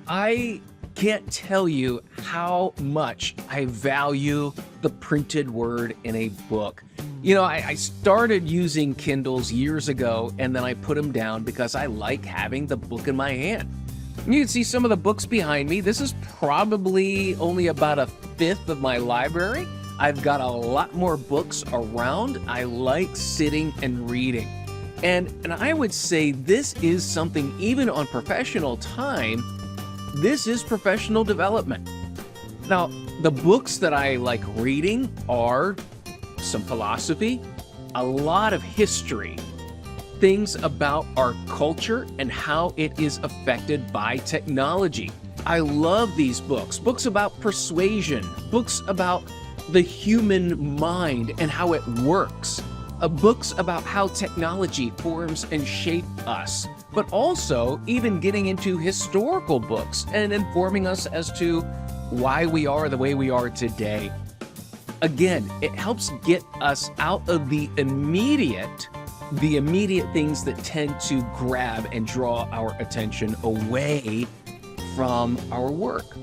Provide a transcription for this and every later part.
I can't tell you how much I value the printed word in a book. I started using Kindles years ago, and then I put them down because I like having the book in my hand. You can see some of the books behind me. This is probably only about a fifth of my library. I've got a lot more books around. I like sitting and reading. And I would say this is something, even on professional time, this is professional development. Now, the books that I like reading are some philosophy, a lot of history, things about our culture and how it is affected by technology. I love these books about persuasion, books about the human mind and how it works, books about how technology forms and shapes us, but also even getting into historical books and informing us as to why we are the way we are today. Again, it helps get us out of the immediate things that tend to grab and draw our attention away from our work.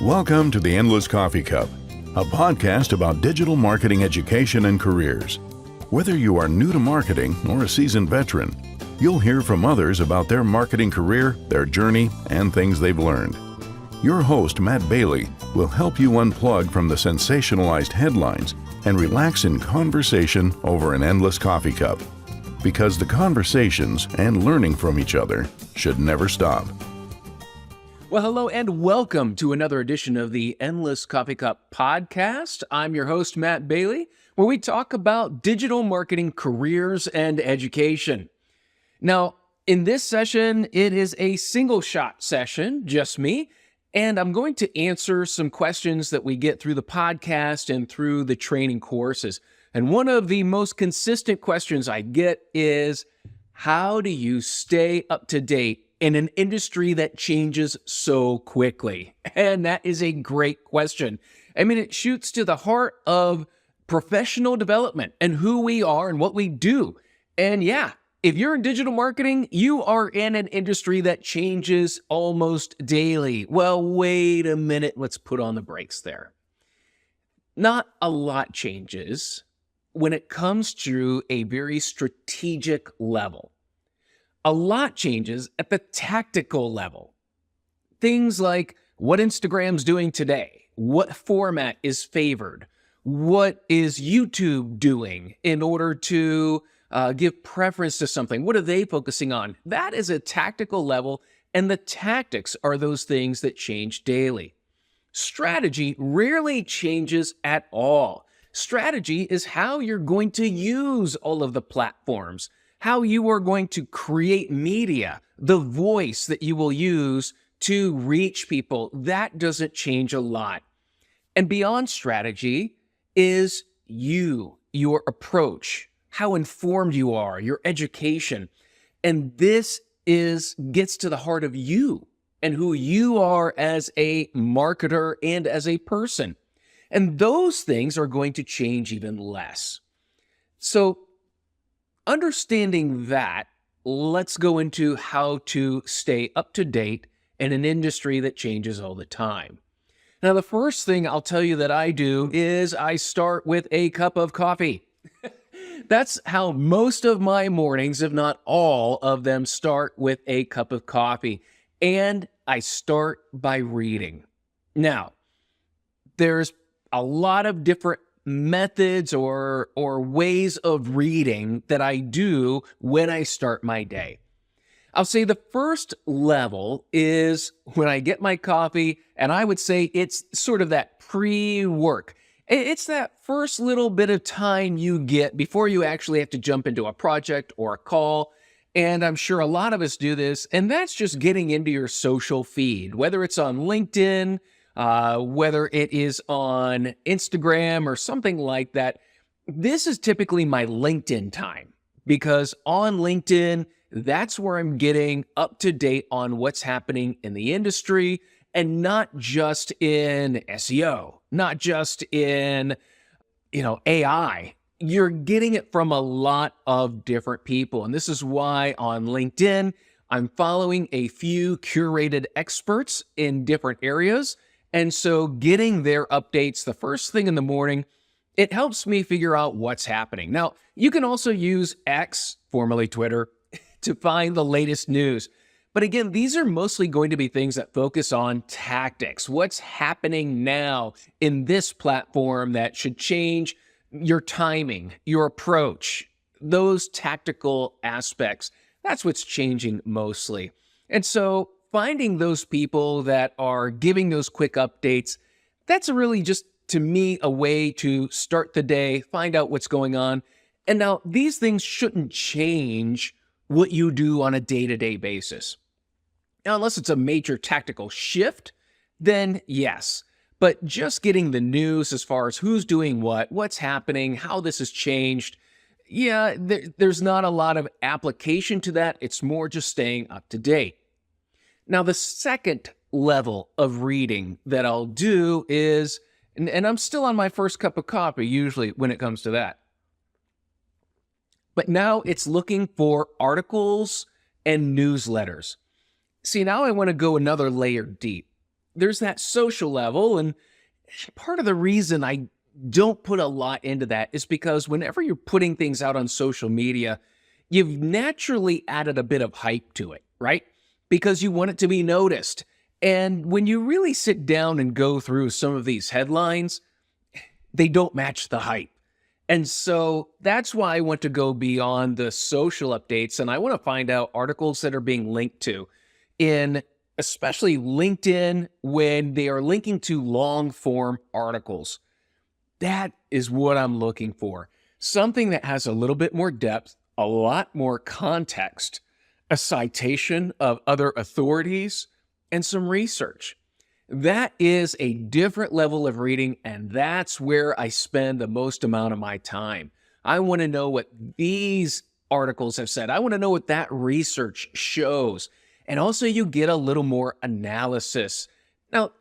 Welcome to the Endless Coffee Cup, a podcast about digital marketing education and careers. Whether you are new to marketing or a seasoned veteran, you'll hear from others about their marketing career, their journey, and things they've learned. Your host, Matt Bailey, will help you unplug from the sensationalized headlines and relax in conversation over an endless coffee cup. Because the conversations and learning from each other should never stop. Well, hello and welcome to another edition of the Endless Coffee Cup podcast. I'm your host, Matt Bailey, where we talk about digital marketing careers and education. Now, in this session, it is a single shot session, just me, and I'm going to answer some questions that we get through the podcast and through the training courses. And one of the most consistent questions I get is, how do you stay up to date in an industry that changes so quickly? And that is a great question. I mean, it shoots to the heart of professional development and who we are and what we do. And yeah, if you're in digital marketing, you are in an industry that changes almost daily. Well, wait a minute. Let's put on the brakes there. Not a lot changes when it comes to a very strategic level. A lot changes at the tactical level. Things like what Instagram's doing today, what format is favored, what is YouTube doing in order to give preference to something, what are they focusing on? That is a tactical level, and the tactics are those things that change daily. Strategy rarely changes at all. Strategy is how you're going to use all of the platforms, how you are going to create media, the voice that you will use to reach people. That doesn't change a lot. And beyond strategy is your approach, how informed you are, your education. And this gets to the heart of you and who you are as a marketer and as a person. And those things are going to change even less. So understanding that, let's go into how to stay up to date in an industry that changes all the time. Now, the first thing I'll tell you that I do is I start with a cup of coffee. That's how most of my mornings, if not all of them, start with a cup of coffee. And I start by reading. Now, there's a lot of different methods or ways of reading that I do when I start my day. I'll say the first level is when I get my coffee, and I would say it's sort of that pre-work. It's that first little bit of time you get before you actually have to jump into a project or a call. And I'm sure a lot of us do this, and that's just getting into your social feed, whether it's on LinkedIn, whether it is on Instagram or something like that. This is typically my LinkedIn time, because on LinkedIn, that's where I'm getting up to date on what's happening in the industry, and not just in SEO, not just in, AI. You're getting it from a lot of different people. And this is why on LinkedIn, I'm following a few curated experts in different areas. And so getting their updates the first thing in the morning, it helps me figure out what's happening. Now, you can also use X, formerly Twitter, to find the latest news. But again, these are mostly going to be things that focus on tactics. What's happening now in this platform that should change your timing, your approach, those tactical aspects. That's what's changing mostly. And so finding those people that are giving those quick updates, that's really just, to me, a way to start the day, find out what's going on. And now these things shouldn't change what you do on a day-to-day basis. Now, unless it's a major tactical shift, then yes. But just getting the news as far as who's doing what, what's happening, how this has changed, yeah, there's not a lot of application to that. It's more just staying up to date. Now, the second level of reading that I'll do is, and I'm still on my first cup of coffee usually when it comes to that, but now it's looking for articles and newsletters. See, now I want to go another layer deep. There's that social level, and part of the reason I don't put a lot into that is because whenever you're putting things out on social media, you've naturally added a bit of hype to it, right? Because you want it to be noticed. And when you really sit down and go through some of these headlines, they don't match the hype. And so that's why I want to go beyond the social updates, and I want to find out articles that are being linked to in especially LinkedIn when they are linking to long form articles. That is what I'm looking for. Something that has a little bit more depth, a lot more context, a citation of other authorities, and some research. That is a different level of reading, and that's where I spend the most amount of my time. I want to know what these articles have said. I want to know what that research shows. And also you get a little more analysis. Now,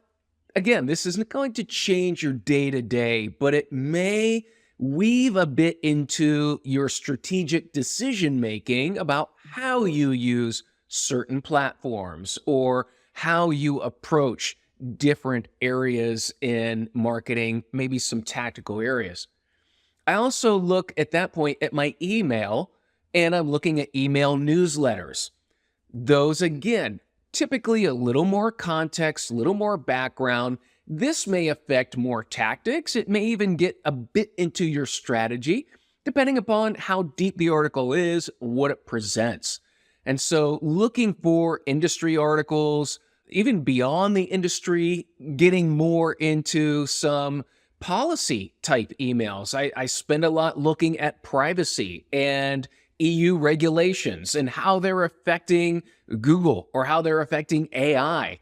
again, this isn't going to change your day-to-day, but it may weave a bit into your strategic decision-making about how you use certain platforms or how you approach different areas in marketing, maybe some tactical areas. I also look at that point at my email, and I'm looking at email newsletters. Those, again, typically a little more context, a little more background. This may affect more tactics. It may even get a bit into your strategy, depending upon how deep the article is, what it presents. And so looking for industry articles, even beyond the industry, getting more into some policy type emails. I spend a lot looking at privacy and EU regulations and how they're affecting Google or how they're affecting AI.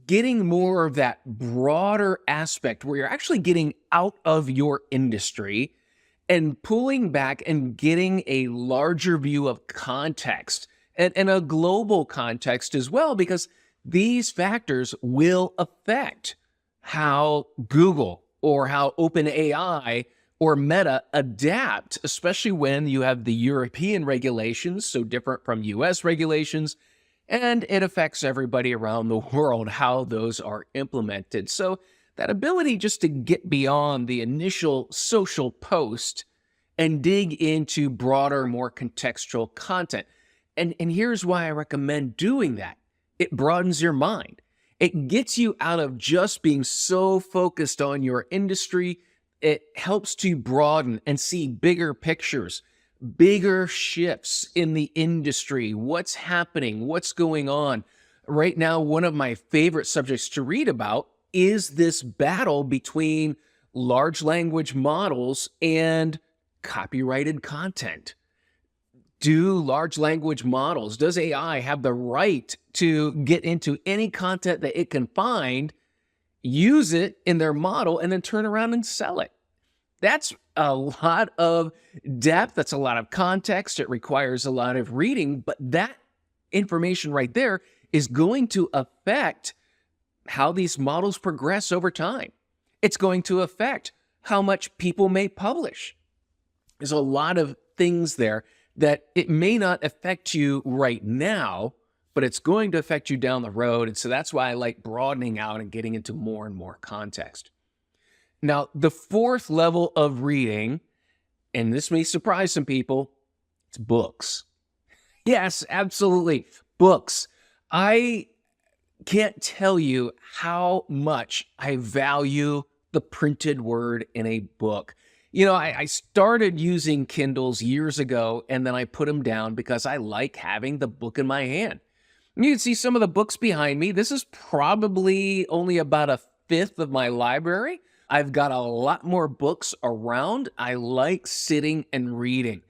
Getting more of that broader aspect where you're actually getting out of your industry and pulling back and getting a larger view of context and a global context as well, because these factors will affect how Google or how OpenAI or Meta adapt, especially when you have the European regulations, so different from US regulations, and it affects everybody around the world, how those are implemented. So that ability just to get beyond the initial social post and dig into broader, more contextual content. And here's why I recommend doing that. It broadens your mind. It gets you out of just being so focused on your industry. It helps to broaden and see bigger pictures, bigger shifts in the industry, what's happening, what's going on. Right now, one of my favorite subjects to read about is this battle between large language models and copyrighted content. Do large language models, does AI have the right to get into any content that it can find, use it in their model, and then turn around and sell it? That's a lot of depth. That's a lot of context. It requires a lot of reading, but that information right there is going to affect how these models progress over time. It's going to affect how much people may publish. There's a lot of things there that it may not affect you right now, but it's going to affect you down the road. And so that's why I like broadening out and getting into more and more context. Now, the fourth level of reading, and this may surprise some people, it's books. Yes, absolutely. Books. I can't tell you how much I value the printed word in a book. I started using Kindles years ago, and then I put them down because I like having the book in my hand. And you can see some of the books behind me. This is probably only about a fifth of my library. I've got a lot more books around. I like sitting and reading.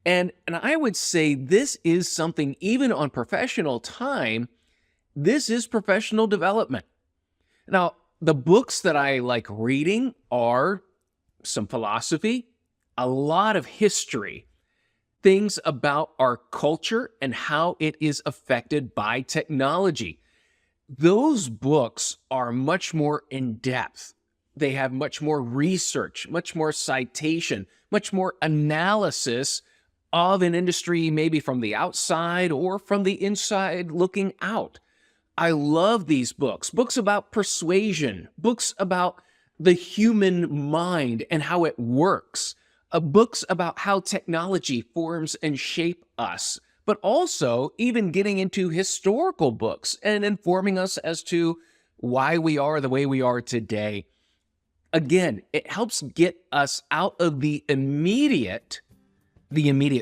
And I would say this is something, even on professional time, this is professional development. Now, the books that I like reading are some philosophy, a lot of history, things about our culture and how it is affected by technology. Those books are much more in depth. They have much more research, much more citation, much more analysis of an industry, maybe from the outside or from the inside looking out. I love these books, books about persuasion, books about the human mind and how it works, books about how technology forms and shape us, but also even getting into historical books and informing us as to why we are the way we are today. Again, it helps get us out of the immediate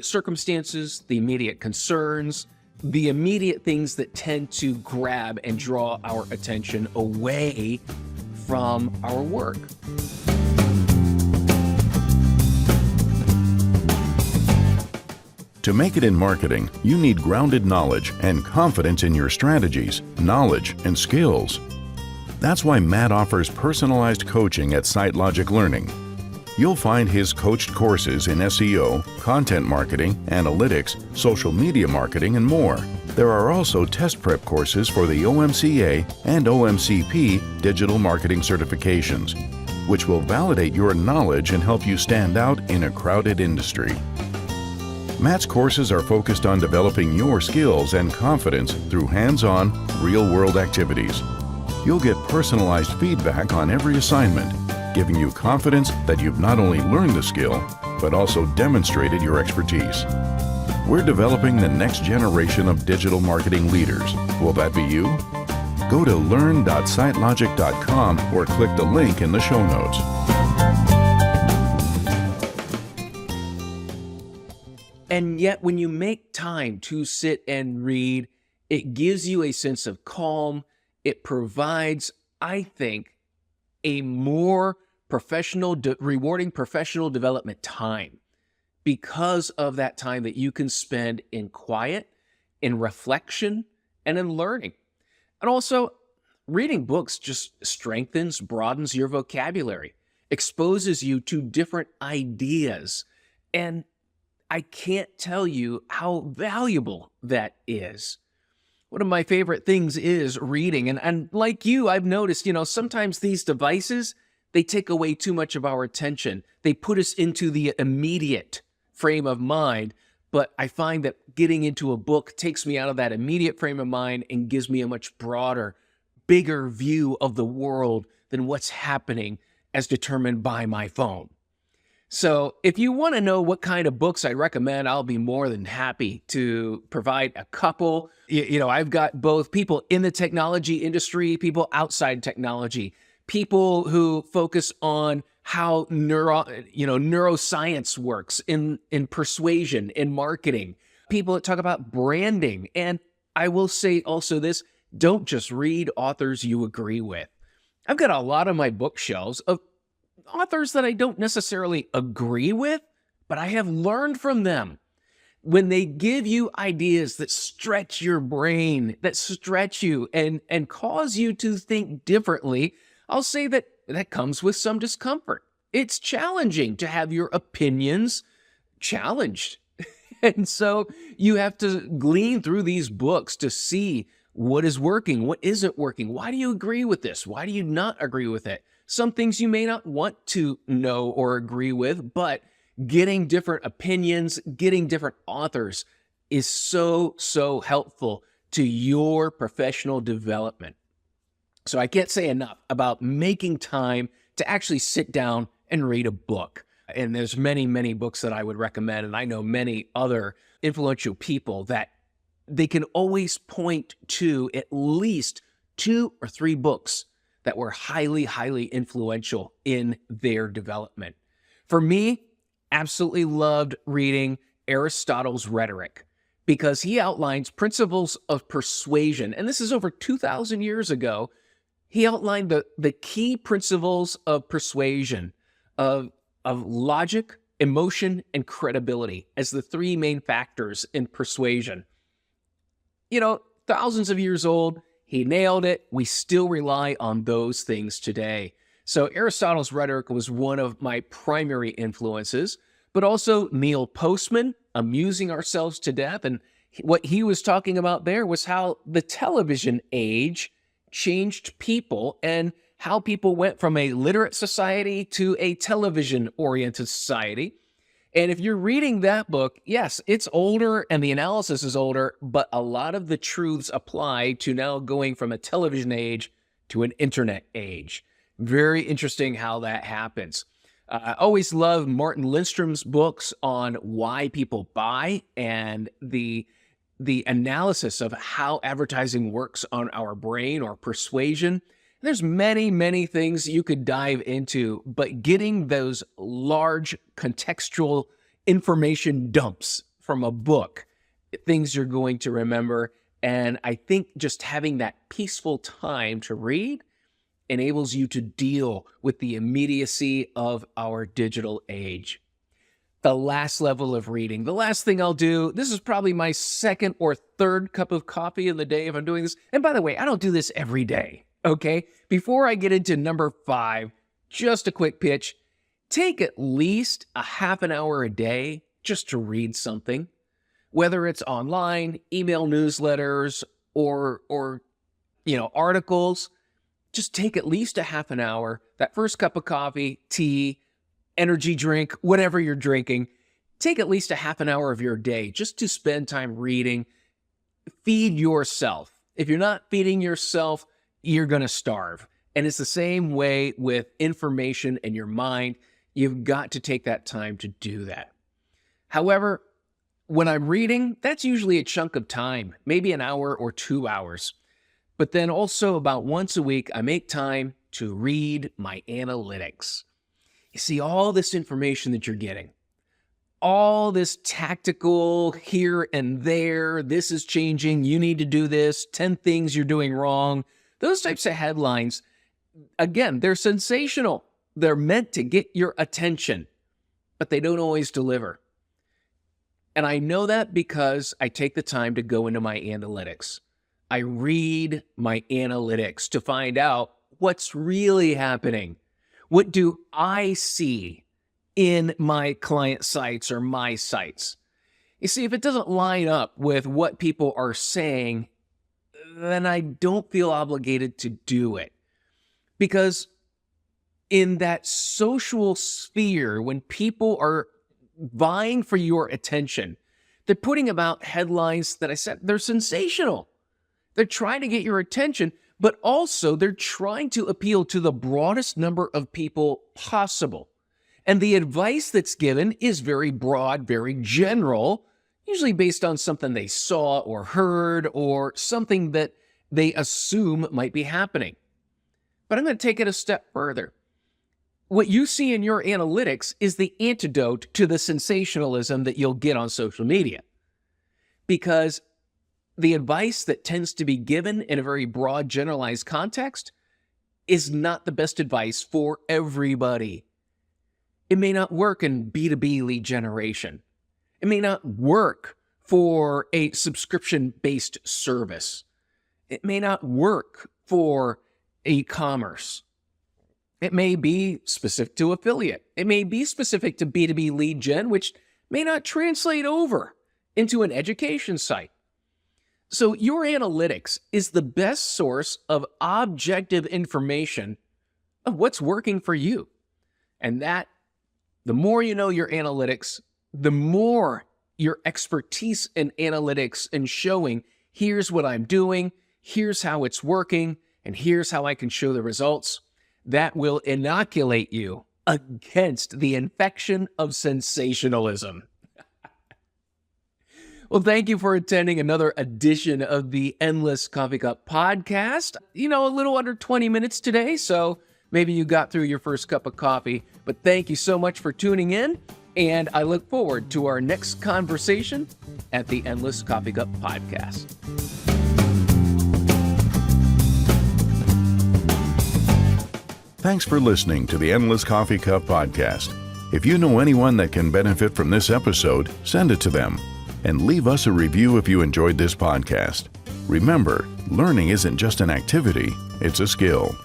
circumstances, the immediate concerns, the immediate things that tend to grab and draw our attention away from our work. To make it in marketing, you need grounded knowledge and confidence in your strategies, knowledge, and skills. That's why Matt offers personalized coaching at SiteLogic Learning. You'll find his coached courses in SEO, content marketing, analytics, social media marketing, and more. There are also test prep courses for the OMCA and OMCP digital marketing certifications, which will validate your knowledge and help you stand out in a crowded industry. Matt's courses are focused on developing your skills and confidence through hands-on, real-world activities. You'll get personalized feedback on every assignment, giving you confidence that you've not only learned the skill, but also demonstrated your expertise. We're developing the next generation of digital marketing leaders. Will that be you? Go to learn.sitelogic.com or click the link in the show notes. And yet, when you make time to sit and read, it gives you a sense of calm. It provides, I think, a more rewarding professional development time because of that time that you can spend in quiet, in reflection, and in learning. And also, reading books just strengthens, broadens your vocabulary, exposes you to different ideas. And I can't tell you how valuable that is. One of my favorite things is reading. And like you, I've noticed, sometimes these devices, they take away too much of our attention. They put us into the immediate frame of mind. But I find that getting into a book takes me out of that immediate frame of mind and gives me a much broader, bigger view of the world than what's happening as determined by my phone. So if you want to know what kind of books I recommend, I'll be more than happy to provide a couple. I've got both people in the technology industry, people outside technology, people who focus on how neuroscience works in persuasion, in marketing, people that talk about branding. And I will say also this, don't just read authors you agree with. I've got a lot of my bookshelves of authors that I don't necessarily agree with, but I have learned from them. When they give you ideas that stretch your brain, that stretch you and cause you to think differently, I'll say that comes with some discomfort. It's challenging to have your opinions challenged. And so you have to glean through these books to see what is working, what isn't working. Why do you agree with this? Why do you not agree with it? Some things you may not want to know or agree with, but getting different opinions, getting different authors is so helpful to your professional development. So I can't say enough about making time to actually sit down and read a book. And there's many, many books that I would recommend. And I know many other influential people that they can always point to at least 2 or 3 books that were highly, highly influential in their development. For me, absolutely loved reading Aristotle's Rhetoric because he outlines principles of persuasion. And this is over 2,000 years ago. He outlined the key principles of persuasion, of logic, emotion, and credibility as the 3 main factors in persuasion. Thousands of years old, he nailed it. We still rely on those things today. So Aristotle's Rhetoric was one of my primary influences, but also Neil Postman, Amusing Ourselves to Death. And what he was talking about there was how the television age changed people and how people went from a literate society to a television-oriented society. And if you're reading that book, yes, it's older and the analysis is older, but a lot of the truths apply to now going from a television age to an internet age. Very interesting how that happens. I always love Martin Lindstrom's books on why people buy and the analysis of how advertising works on our brain or persuasion. There's many, many things you could dive into, but getting those large contextual information dumps from a book, things you're going to remember. And I think just having that peaceful time to read enables you to deal with the immediacy of our digital age. The last level of reading, the last thing I'll do, this is probably my 2nd or 3rd cup of coffee in the day if I'm doing this. And by the way, I don't do this every day, okay? Before I get into number 5, just a quick pitch. Take at least a half an hour a day just to read something, whether it's online, email newsletters, or articles. Just take at least a half an hour, that first cup of coffee, tea, energy drink, whatever you're drinking, take at least a half an hour of your day just to spend time reading. Feed yourself. If you're not feeding yourself, you're going to starve. And it's the same way with information in your mind. You've got to take that time to do that. However, when I'm reading, that's usually a chunk of time, maybe an hour or 2 hours. But then also about once a week, I make time to read my analytics. You see all this information that you're getting, all this tactical here and there, this is changing, you need to do this, 10 things you're doing wrong. Those types of headlines, again, they're sensational. They're meant to get your attention, but they don't always deliver. And I know that because I take the time to go into my analytics. I read my analytics to find out what's really happening. What do I see in my client sites or my sites? You see, if it doesn't line up with what people are saying, then I don't feel obligated to do it. Because in that social sphere, when people are vying for your attention, they're putting about headlines that I said, they're sensational. They're trying to get your attention, but also they're trying to appeal to the broadest number of people possible. And the advice that's given is very broad, very general, usually based on something they saw or heard or something that they assume might be happening. But I'm going to take it a step further. What you see in your analytics is the antidote to the sensationalism that you'll get on social media. Because the advice that tends to be given in a very broad, generalized context is not the best advice for everybody. It may not work in B2B lead generation. It may not work for a subscription-based service. It may not work for e-commerce. It may be specific to affiliate. It may be specific to B2B lead gen, which may not translate over into an education site. So your analytics is the best source of objective information of what's working for you. And that, the more you know your analytics, the more your expertise in analytics and showing here's what I'm doing, here's how it's working, and here's how I can show the results, that will inoculate you against the infection of sensationalism. Well, thank you for attending another edition of the Endless Coffee Cup podcast. A little under 20 minutes today, so maybe you got through your first cup of coffee. But thank you so much for tuning in, and I look forward to our next conversation at the Endless Coffee Cup podcast. Thanks for listening to the Endless Coffee Cup podcast. If you know anyone that can benefit from this episode, send it to them. And leave us a review if you enjoyed this podcast. Remember, learning isn't just an activity, it's a skill.